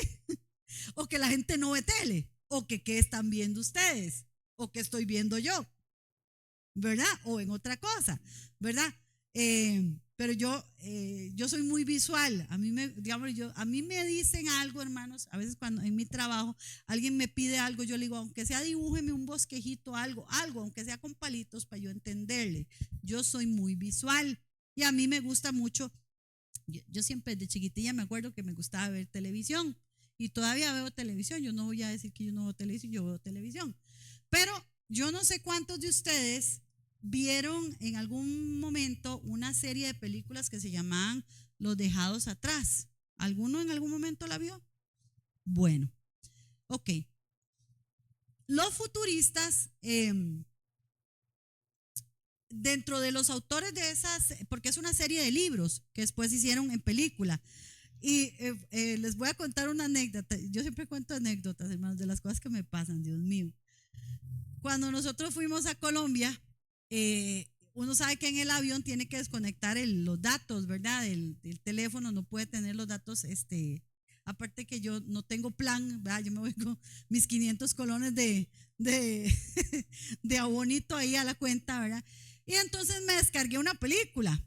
o que la gente no ve tele, o que qué están viendo ustedes, o que estoy viendo yo, ¿verdad? O en otra cosa, ¿verdad? Pero yo soy muy visual. A mí me dicen algo, hermanos. A veces cuando en mi trabajo alguien me pide algo, yo le digo, aunque sea dibújeme un bosquejito, algo, aunque sea con palitos para yo entenderle. Yo soy muy visual y a mí me gusta mucho. Yo siempre de chiquitilla me acuerdo que me gustaba ver televisión y todavía veo televisión. Yo no voy a decir que yo no veo televisión, yo veo televisión. Pero yo no sé cuántos de ustedes vieron en algún momento una serie de películas que se llamaban Los Dejados Atrás. ¿Alguno en algún momento la vio? Bueno, ok. Los futuristas, dentro de los autores de esas, porque es una serie de libros que después hicieron en película. Y les voy a contar una anécdota. Yo siempre cuento anécdotas, hermanos, de las cosas que me pasan, Dios mío. Cuando nosotros fuimos a Colombia, uno sabe que en el avión tiene que desconectar los datos, ¿verdad? El teléfono no puede tener los datos, aparte que yo no tengo plan, ¿verdad? Yo me voy con mis 500 colones de, de abonito ahí a la cuenta, ¿verdad? Y entonces me descargué una película.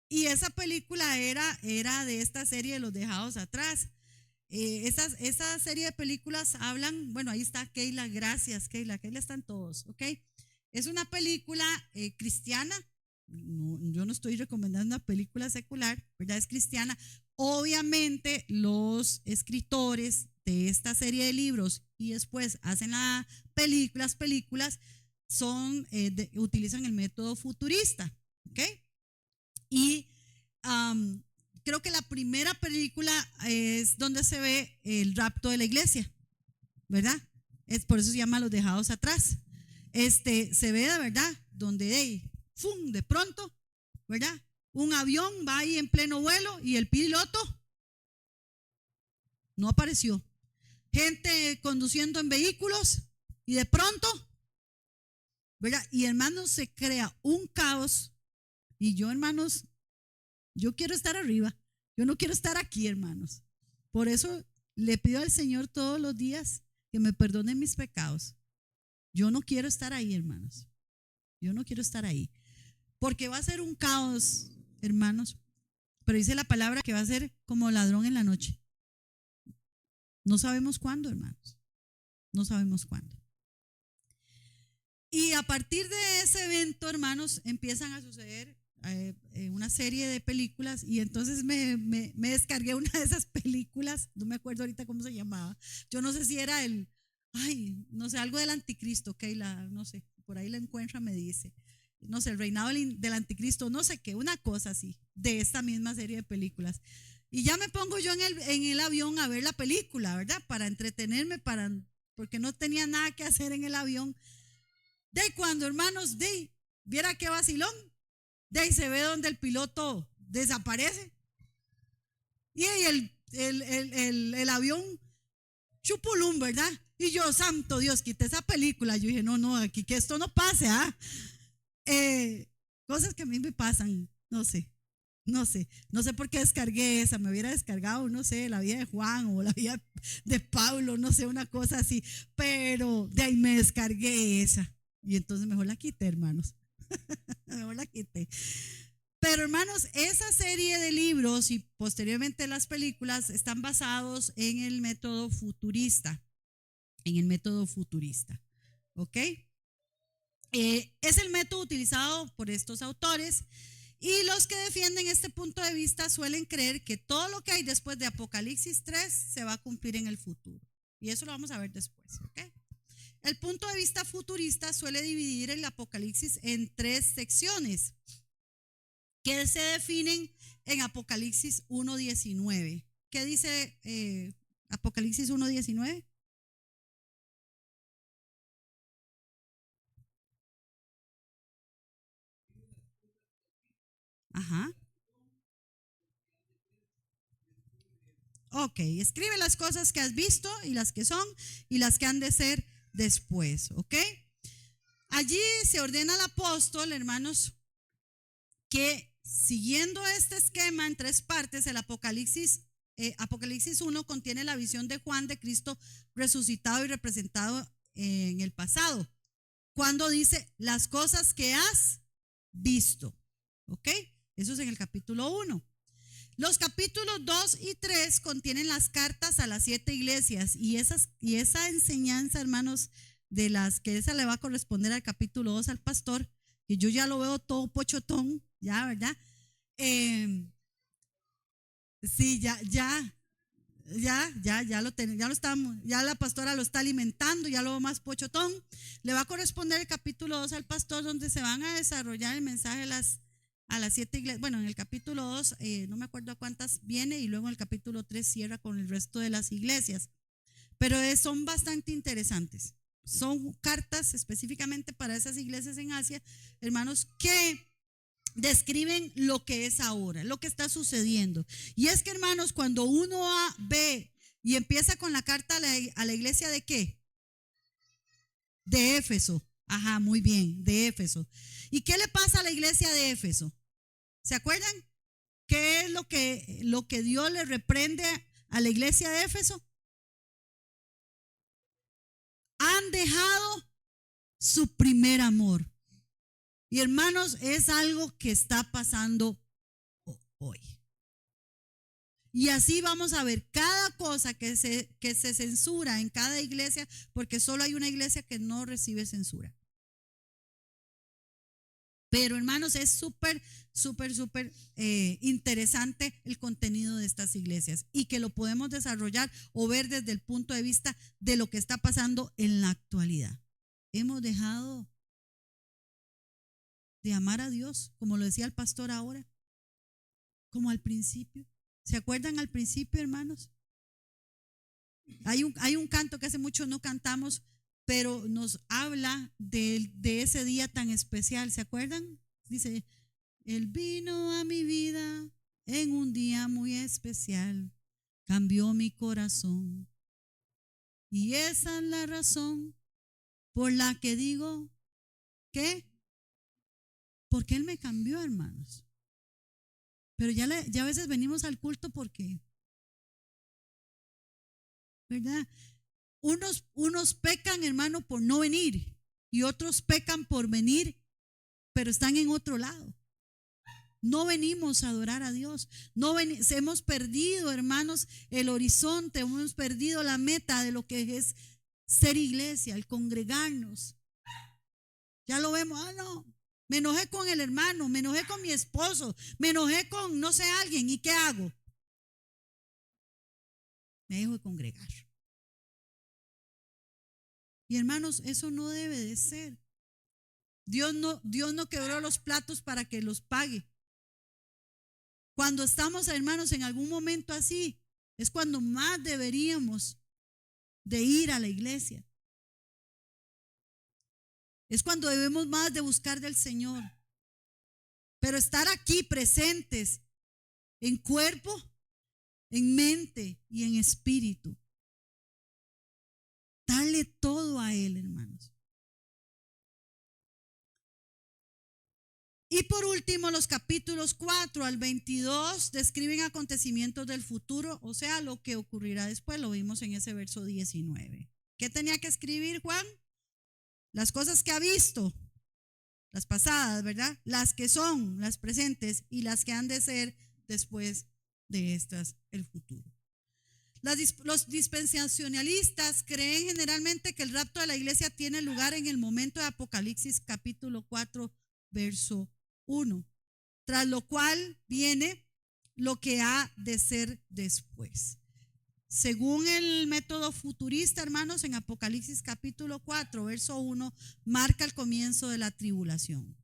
Y esa película era de esta serie de Los Dejados Atrás. Esa serie de películas hablan, bueno, ahí está Keila, gracias Keila están todos, ¿ok? Es una película cristiana. No, yo no estoy recomendando una película secular, ¿verdad? Es cristiana. Obviamente los escritores de esta serie de libros y después hacen las películas utilizan el método futurista, ¿ok? Y creo que la primera película es donde se ve el rapto de la iglesia, ¿verdad? Es por eso se llama Los Dejados Atrás. Se ve de verdad donde ¡fum! De pronto, ¿verdad? Un avión va ahí en pleno vuelo y el piloto no apareció. Gente conduciendo en vehículos y de pronto, ¿verdad? Y hermanos, se crea un caos. Y yo, hermanos, yo quiero estar arriba. Yo no quiero estar aquí, hermanos. Por eso le pido al Señor todos los días que me perdone mis pecados. Yo no quiero estar ahí, hermanos. Yo no quiero estar ahí. Porque va a ser un caos, hermanos. Pero dice la palabra que va a ser como ladrón en la noche. No sabemos cuándo, hermanos. No sabemos cuándo. Y a partir de ese evento, hermanos, empiezan a suceder una serie de películas. Y entonces me descargué una de esas películas. No me acuerdo ahorita cómo se llamaba. Yo no sé si era no sé, algo del anticristo, Keila, no sé, por ahí la encuentra, me dice. No sé, el reinado del anticristo, no sé qué, una cosa así, de esta misma serie de películas. Y ya me pongo yo en el avión a ver la película, ¿verdad? Para entretenerme, porque no tenía nada que hacer en el avión. Cuando, hermanos, viera qué vacilón, se ve donde el piloto desaparece. Y el avión chupulum, ¿verdad? Y yo, santo Dios, quité esa película. Yo dije, no, aquí que esto no pase, ¿ah? Cosas que a mí me pasan, no sé por qué descargué esa. Me hubiera descargado, no sé, la vida de Juan o la vida de Pablo, no sé, una cosa así, pero de ahí me descargué esa y entonces mejor la quité, hermanos. Mejor la quité. Pero, hermanos, esa serie de libros y posteriormente las películas están basados en el método futurista, ¿ok? Es el método utilizado por estos autores. Y los que defienden este punto de vista suelen creer que todo lo que hay después de Apocalipsis 3 se va a cumplir en el futuro. Y eso lo vamos a ver después, ¿ok? El punto de vista futurista suele dividir el Apocalipsis en 3 secciones que se definen en Apocalipsis 1:19. ¿Qué dice Apocalipsis 1:19? Ajá. Ok, escribe las cosas que has visto y las que son y las que han de ser después, ¿ok? Allí se ordena al apóstol, hermanos, que siguiendo este esquema en 3 partes, el Apocalipsis 1 contiene la visión de Juan de Cristo resucitado y representado en el pasado, cuando dice las cosas que has visto, ¿ok? Eso es en el capítulo 1. Los capítulos 2 y 3 contienen las cartas a las 7 iglesias y esa enseñanza, hermanos, de las que esa le va a corresponder al capítulo 2 al pastor, que yo ya lo veo todo pochotón, ya, ¿verdad? Sí, ya lo estamos, ya la pastora lo está alimentando, ya lo veo más pochotón. Le va a corresponder el capítulo 2 al pastor, donde se van a desarrollar el mensaje a las 7 iglesias. Bueno, en el capítulo 2, no me acuerdo a cuántas viene, y luego en el capítulo 3 cierra con el resto de las iglesias. pero son bastante interesantes. Son cartas específicamente para esas iglesias en Asia, hermanos, que describen lo que es ahora, lo que está sucediendo. Y es que, hermanos, cuando uno ve y empieza con la carta a la iglesia ¿de qué? De Éfeso. Ajá, muy bien, de Éfeso. ¿Y qué le pasa a la iglesia de Éfeso? ¿Se acuerdan? ¿Qué es lo que Dios le reprende a la iglesia de Éfeso? Han dejado su primer amor. Y hermanos, es algo que está pasando hoy. Y así vamos a ver cada cosa que se censura en cada iglesia, porque solo hay una iglesia que no recibe censura. Pero hermanos, es súper interesante el contenido de estas iglesias y que lo podemos desarrollar o ver desde el punto de vista de lo que está pasando en la actualidad. Hemos dejado de amar a Dios, como lo decía el pastor ahora, como al principio. ¿Se acuerdan al principio, hermanos? Hay un canto que hace mucho no cantamos, pero nos habla de ese día tan especial. ¿Se acuerdan? Dice, Él vino a mi vida en un día muy especial, cambió mi corazón. Y esa es la razón por la que digo, ¿qué? Porque Él me cambió, hermanos. Pero ya a veces venimos al culto porque, ¿verdad? Unos pecan, hermano, por no venir y otros pecan por venir, pero están en otro lado. No venimos a adorar a Dios. Hemos perdido, hermanos, el horizonte, hemos perdido la meta de lo que es ser iglesia, el congregarnos. Ya lo vemos, no, me enojé con el hermano, me enojé con mi esposo, me enojé con no sé alguien, ¿y qué hago? Me dejo de congregar. Y hermanos, eso no debe de ser. Dios no quebró los platos para que los pague. Cuando estamos, hermanos, en algún momento así, es cuando más deberíamos de ir a la iglesia. Es cuando debemos más de buscar del Señor. Pero estar aquí presentes en cuerpo, en mente y en espíritu. Dale todo a Él, hermanos. Y por último, los capítulos 4 al 22 describen acontecimientos del futuro, o sea, lo que ocurrirá después. Lo vimos en ese verso 19. ¿Qué tenía que escribir Juan? Las cosas que ha visto, las pasadas, ¿verdad? Las que son, las presentes y las que han de ser después de estas, el futuro. Los dispensacionalistas creen generalmente que el rapto de la iglesia tiene lugar en el momento de Apocalipsis capítulo 4, verso 1, tras lo cual viene lo que ha de ser después. Según el método futurista, hermanos, en Apocalipsis capítulo 4, verso 1, marca el comienzo de la tribulación.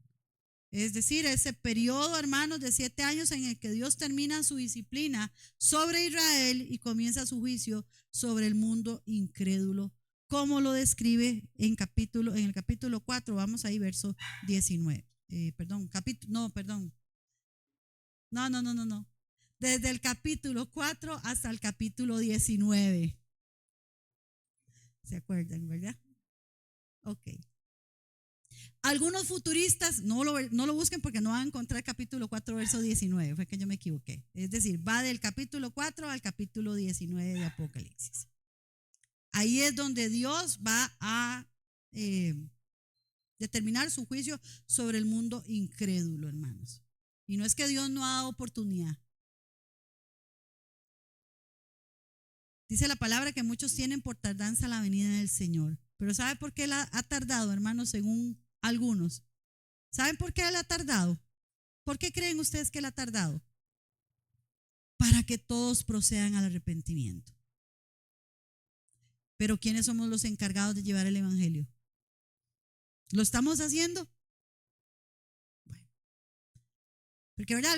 Es decir, ese periodo, hermanos, de 7 años en el que Dios termina su disciplina sobre Israel y comienza su juicio sobre el mundo incrédulo, como lo describe en el capítulo 4, vamos ahí, verso 19. No. Desde el capítulo 4 hasta el capítulo 19. ¿Se acuerdan, verdad? Ok. Algunos futuristas, no lo busquen porque no van a encontrar el capítulo 4, verso 19, fue que yo me equivoqué. Es decir, va del capítulo 4 al capítulo 19 de Apocalipsis. Ahí es donde Dios va a determinar su juicio sobre el mundo incrédulo, hermanos. Y no es que Dios no ha dado oportunidad. Dice la palabra que muchos tienen por tardanza la venida del Señor. Pero ¿sabe por qué Él ha tardado, hermanos, según algunos? ¿Saben por qué Él ha tardado? ¿Por qué creen ustedes que Él ha tardado? Para que todos procedan al arrepentimiento. Pero ¿quiénes somos los encargados de llevar el evangelio? ¿Lo estamos haciendo? Bueno. Porque, ¿verdad?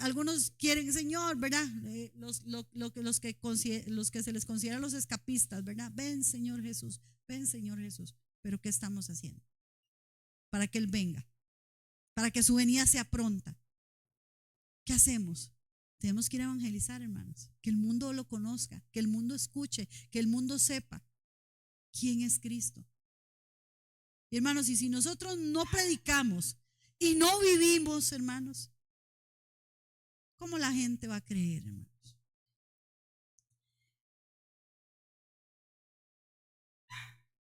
Algunos quieren, Señor, ¿verdad? Los que se les considera los escapistas, ¿verdad? Ven, Señor Jesús, ven, Señor Jesús. Pero ¿qué estamos haciendo? Para que Él venga, para que su venida sea pronta. ¿Qué hacemos? Tenemos que ir a evangelizar, hermanos. Que el mundo lo conozca, que el mundo escuche, que el mundo sepa quién es Cristo. Y hermanos, y si nosotros no predicamos y no vivimos, hermanos, ¿cómo la gente va a creer, hermanos?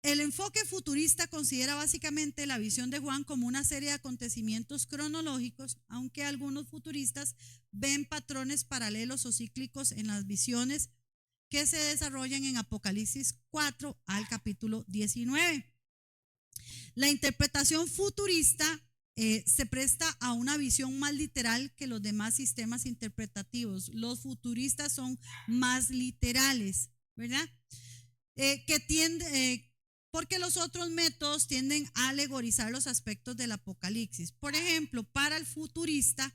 El enfoque futurista considera básicamente la visión de Juan como una serie de acontecimientos cronológicos, aunque algunos futuristas ven patrones paralelos o cíclicos en las visiones que se desarrollan en Apocalipsis 4 al capítulo 19. La interpretación futurista se presta a una visión más literal que los demás sistemas interpretativos. Los futuristas son más literales, ¿verdad? Porque los otros métodos tienden a alegorizar los aspectos del Apocalipsis. Por ejemplo, para el futurista,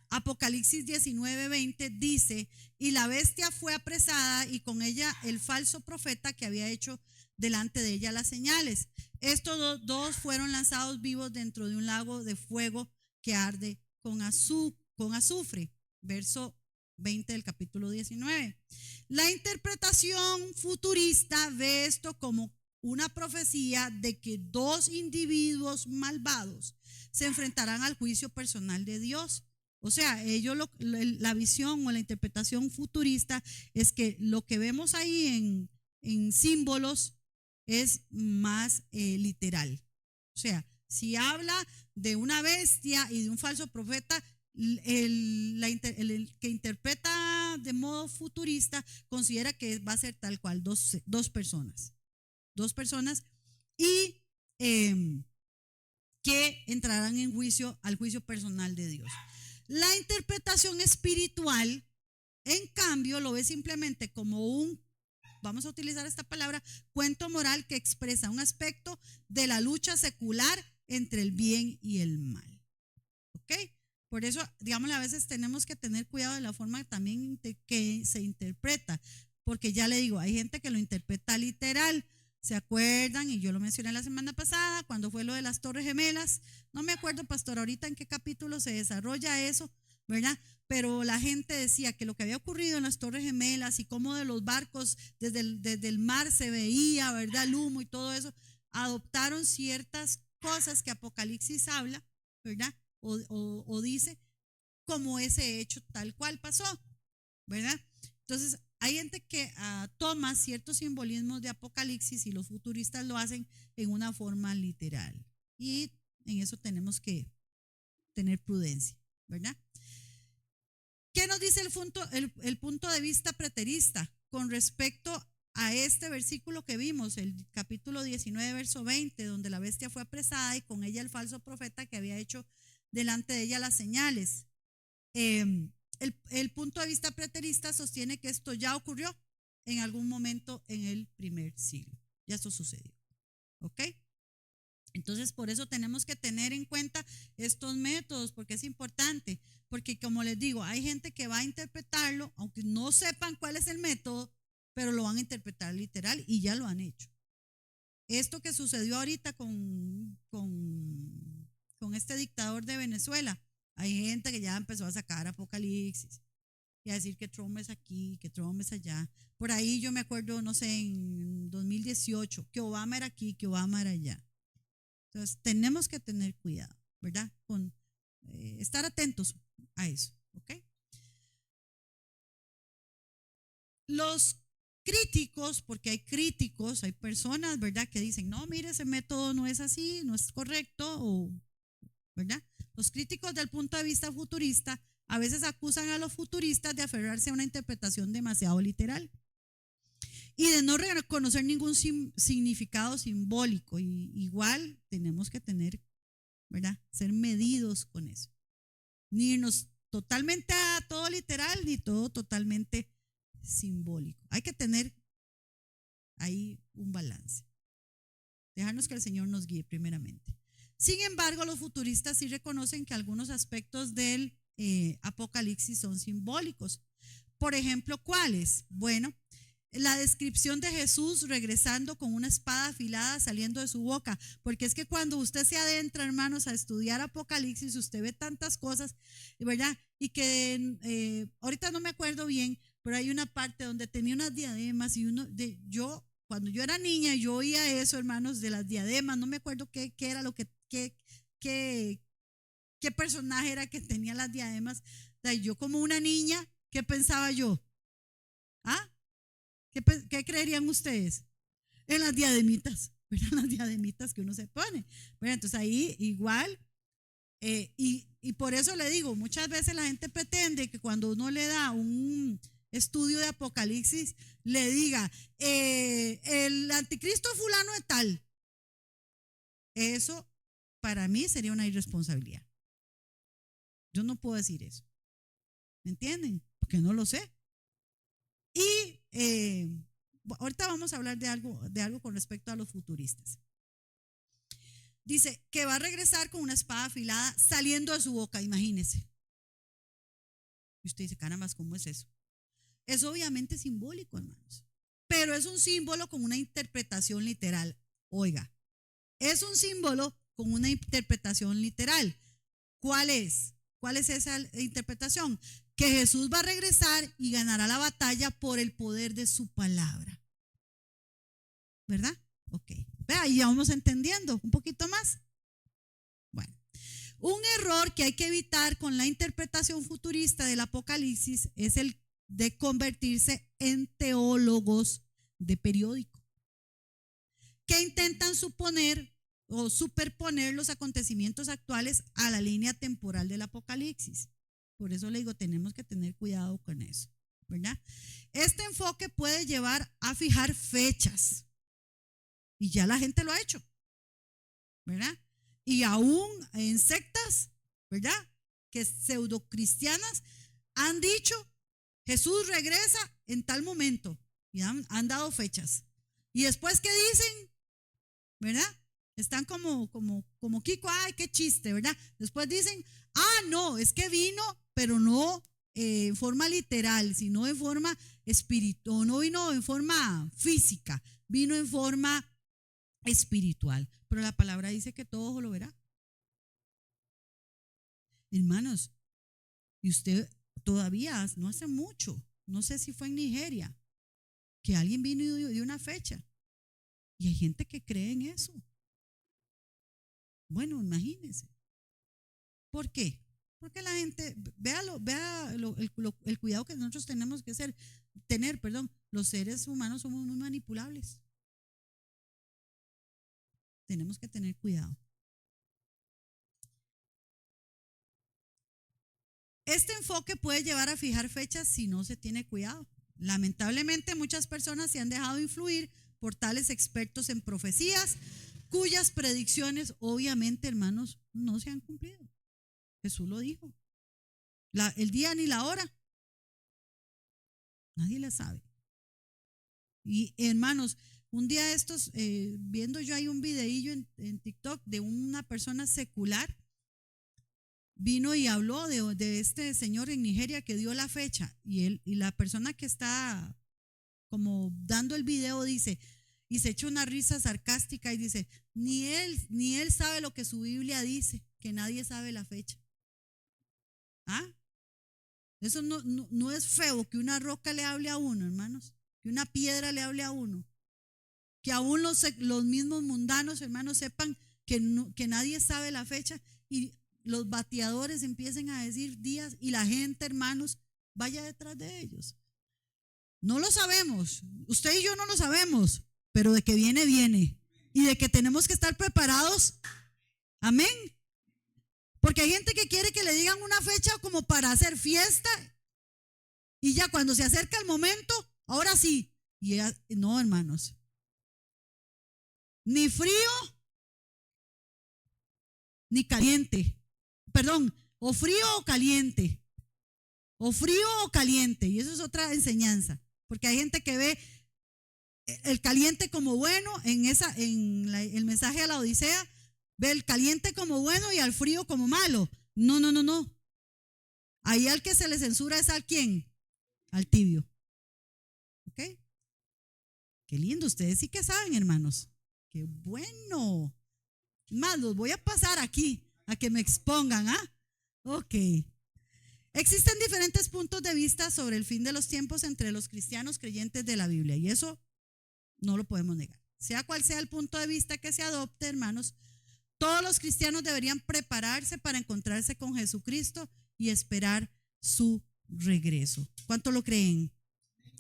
Apocalipsis 19:20 dice: y la bestia fue apresada y con ella el falso profeta que había hecho delante de ella las señales. Estos dos fueron lanzados vivos dentro de un lago de fuego que arde con azufre. Verso 20 del capítulo 19. La interpretación futurista ve esto como una profecía de que dos individuos malvados se enfrentarán al juicio personal de Dios. O sea, la visión o la interpretación futurista es que lo que vemos ahí en símbolos es más literal. O sea, si habla de una bestia y de un falso profeta, el que interpreta de modo futurista considera que va a ser tal cual, dos personas y que entrarán al juicio personal de Dios. La interpretación espiritual, en cambio, lo ve simplemente como vamos a utilizar esta palabra, cuento moral que expresa un aspecto de la lucha secular entre el bien y el mal. ¿Ok? Por eso, digamos, a veces tenemos que tener cuidado de la forma también que se interpreta, porque ya le digo, hay gente que lo interpreta literal. ¿Se acuerdan? Y yo lo mencioné la semana pasada, cuando fue lo de las Torres Gemelas. No me acuerdo, pastor, ahorita en qué capítulo se desarrolla eso, ¿verdad? Pero la gente decía que lo que había ocurrido en las Torres Gemelas y cómo de los barcos desde el mar se veía, ¿verdad? El humo y todo eso, adoptaron ciertas cosas que Apocalipsis habla, ¿verdad? O dice como ese hecho tal cual pasó, ¿verdad? Entonces, hay gente que toma ciertos simbolismos de Apocalipsis y los futuristas lo hacen en una forma literal. Y en eso tenemos que tener prudencia, ¿verdad? ¿Qué nos dice el punto de vista preterista con respecto a este versículo que vimos, el capítulo 19, verso 20, donde la bestia fue apresada y con ella el falso profeta que había hecho delante de ella las señales? El punto de vista preterista sostiene que esto ya ocurrió en algún momento en el primer siglo. Ya esto sucedió. ¿Ok? Entonces, por eso tenemos que tener en cuenta estos métodos, porque es importante. Porque, como les digo, hay gente que va a interpretarlo, aunque no sepan cuál es el método, pero lo van a interpretar literal y ya lo han hecho. Esto que sucedió ahorita con este dictador de Venezuela, hay gente que ya empezó a sacar Apocalipsis y a decir que Trump es aquí, que Trump es allá. Por ahí yo me acuerdo, no sé, en 2018, que Obama era aquí, que Obama era allá. Entonces, tenemos que tener cuidado, ¿verdad? Con estar atentos a eso, ¿ok? Los críticos, porque hay críticos, hay personas, ¿verdad?, que dicen, no, mire, ese método no es así, no es correcto, ¿verdad? Los críticos del punto de vista futurista a veces acusan a los futuristas de aferrarse a una interpretación demasiado literal y de no reconocer ningún significado simbólico. Y igual tenemos que tener, ¿verdad?, ser medidos con eso. Ni irnos totalmente a todo literal, ni todo totalmente simbólico. Hay que tener ahí un balance. Dejarnos que el Señor nos guíe primeramente. Sin embargo, los futuristas sí reconocen que algunos aspectos del Apocalipsis son simbólicos. Por ejemplo, ¿cuáles? Bueno, la descripción de Jesús regresando con una espada afilada saliendo de su boca, porque es que cuando usted se adentra, hermanos, a estudiar Apocalipsis, usted ve tantas cosas, ¿verdad? Y que ahorita no me acuerdo bien, pero hay una parte donde tenía unas diademas y cuando yo era niña, yo oía eso, hermanos, de las diademas, no me acuerdo qué era lo qué personaje era que tenía las diademas. O sea, yo como una niña, ¿qué pensaba yo? ¿Ah? ¿Qué creerían ustedes? En las diademitas, ¿verdad? Las diademitas que uno se pone. Bueno, entonces ahí igual, y por eso le digo, muchas veces la gente pretende que cuando uno le da un estudio de Apocalipsis, le diga, el anticristo fulano de tal. Eso para mí sería una irresponsabilidad. Yo no puedo decir eso. ¿Me entienden? Porque no lo sé. Y ahorita vamos a hablar de algo con respecto a los futuristas. Dice que va a regresar con una espada afilada saliendo de su boca, imagínese. Y usted dice, caramba, ¿cómo es eso? Es obviamente simbólico, hermanos, pero es un símbolo con una interpretación literal. Oiga, es un símbolo con una interpretación literal. ¿Cuál es? ¿Cuál es esa interpretación? Que Jesús va a regresar y ganará la batalla por el poder de su palabra. ¿Verdad? Ok. Vea, ya vamos entendiendo un poquito más. Bueno, un error que hay que evitar con la interpretación futurista del Apocalipsis es el de convertirse en teólogos de periódico, que intentan suponer o superponer los acontecimientos actuales a la línea temporal del Apocalipsis. Por eso le digo, tenemos que tener cuidado con eso, ¿verdad? Este enfoque puede llevar a fijar fechas, y ya la gente lo ha hecho, ¿verdad? Y aún en sectas, ¿verdad?, que pseudocristianas han dicho, Jesús regresa en tal momento, y han dado fechas. Y después, ¿qué dicen? ¿Verdad? Están como Kiko, ay, qué chiste, ¿verdad? Después dicen, no, es que vino, pero no en forma literal, sino en forma espiritual, no vino en forma física, vino en forma espiritual. Pero la palabra dice que todo ojo lo verá. Hermanos, y usted todavía, no hace mucho, no sé si fue en Nigeria, que alguien vino y dio una fecha. Y hay gente que cree en eso. Bueno, imagínense. ¿Por qué? Porque la gente, vea el cuidado que nosotros tenemos que tener. Los seres humanos somos muy manipulables. Tenemos que tener cuidado. Este enfoque puede llevar a fijar fechas si no se tiene cuidado. Lamentablemente, muchas personas se han dejado influir por tales expertos en profecías, cuyas predicciones, obviamente, hermanos, no se han cumplido. Jesús lo dijo. El día ni la hora, nadie la sabe. Y hermanos, un día de estos, viendo yo ahí un videillo en TikTok de una persona secular, vino y habló de este señor en Nigeria que dio la fecha, y la persona que está como dando el video dice, y se echa una risa sarcástica y dice, ni él sabe lo que su Biblia dice, que nadie sabe la fecha. Eso no es feo que una roca le hable a uno, hermanos, que una piedra le hable a uno, que aún los mismos mundanos, hermanos, sepan que nadie sabe la fecha, y los bateadores empiecen a decir días, y la gente, hermanos, vaya detrás de ellos. No lo sabemos, usted y yo no lo sabemos, pero de que viene, viene, y de que tenemos que estar preparados. Amén. Porque hay gente que quiere que le digan una fecha como para hacer fiesta, y ya cuando se acerca el momento, ahora sí. Y no, hermanos, ni frío ni caliente. O frío o caliente. O frío o caliente. Y eso es otra enseñanza. Porque hay gente que ve el caliente como bueno. En el mensaje a la Odisea Ve el caliente como bueno y al frío como malo. No, no, no, no. Ahí al que se le censura es al quién, al tibio. ¿Ok? Qué lindo, ustedes sí que saben, hermanos. Qué bueno. Más, los voy a pasar aquí a que me expongan, ¿ah? Ok. Existen diferentes puntos de vista sobre el fin de los tiempos entre los cristianos creyentes de la Biblia y eso no lo podemos negar. Sea cual sea el punto de vista que se adopte, hermanos, todos los cristianos deberían prepararse para encontrarse con Jesucristo y esperar su regreso. ¿Cuánto lo creen?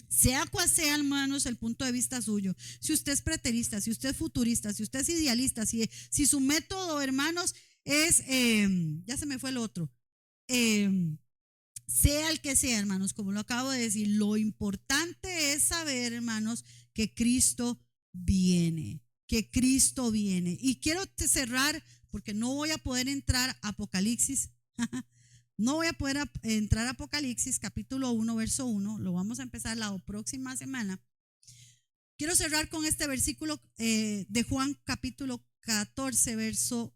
Sea cual sea, hermanos, el punto de vista suyo, si usted es preterista, si usted es futurista, si usted es idealista, si su método, hermanos, es, ya se me fue el otro, sea el que sea, hermanos, como lo acabo de decir, lo importante es saber, hermanos, que Cristo viene, que Cristo viene. Y quiero cerrar, porque no voy a poder entrar a Apocalipsis. No voy a poder entrar a Apocalipsis capítulo 1, verso 1. Lo vamos a empezar la próxima semana. Quiero cerrar con este versículo de Juan capítulo 14, verso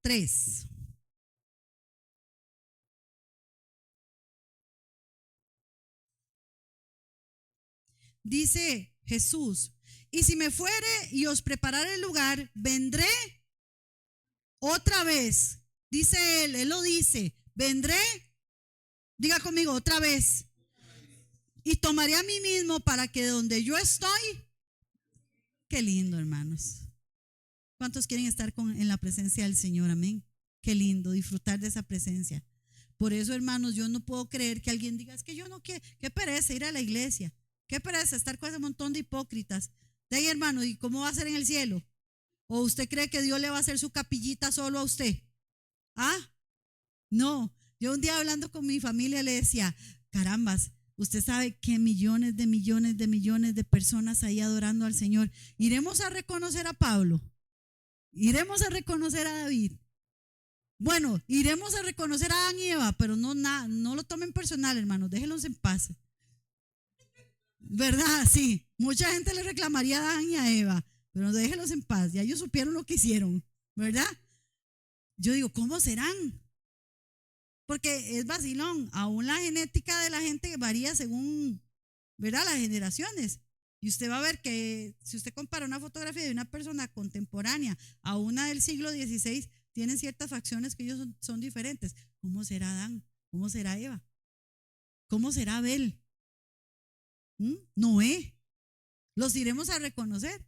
3. Dice Jesús: y si me fuere y os preparare el lugar, vendré otra vez. Dice él lo dice, vendré, diga conmigo, otra vez. Y tomaré a mí mismo para que donde yo estoy, qué lindo, hermanos. ¿Cuántos quieren estar en la presencia del Señor? Amén. Qué lindo disfrutar de esa presencia. Por eso, hermanos, yo no puedo creer que alguien diga, es que yo no quiero, qué pereza ir a la iglesia, qué pereza estar con ese montón de hipócritas. De ahí, hermano, ¿y cómo va a ser en el cielo? ¿O usted cree que Dios le va a hacer su capillita solo a usted? ¿Ah? No. Yo un día hablando con mi familia le decía, carambas, usted sabe que millones de personas ahí adorando al Señor. Iremos a reconocer a Pablo, iremos a reconocer a David. Bueno, iremos a reconocer a Adán y Eva, pero no lo tomen personal, hermanos, déjenlos en paz. ¿Verdad? Sí, mucha gente le reclamaría a Adán y a Eva, pero déjenlos en paz, ya ellos supieron lo que hicieron, ¿verdad? Yo digo, ¿cómo serán? Porque es vacilón, aún la genética de la gente varía según, ¿verdad?, las generaciones. Y usted va a ver que si usted compara una fotografía de una persona contemporánea a una del siglo XVI, tienen ciertas facciones que ellos son diferentes. ¿Cómo será Adán? ¿Cómo será Eva? ¿Cómo será Abel? Noé. Los iremos a reconocer.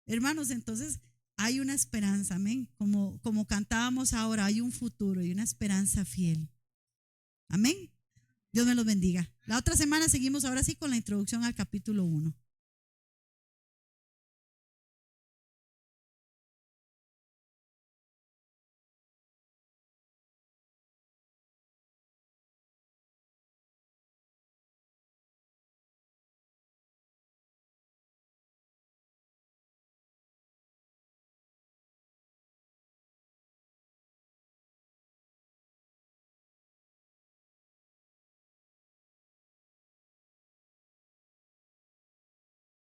Hermanos, entonces hay una esperanza, amén. Como cantábamos ahora, hay un futuro y una esperanza fiel. Amén. Dios me los bendiga. La otra semana seguimos ahora sí con la introducción al capítulo 1.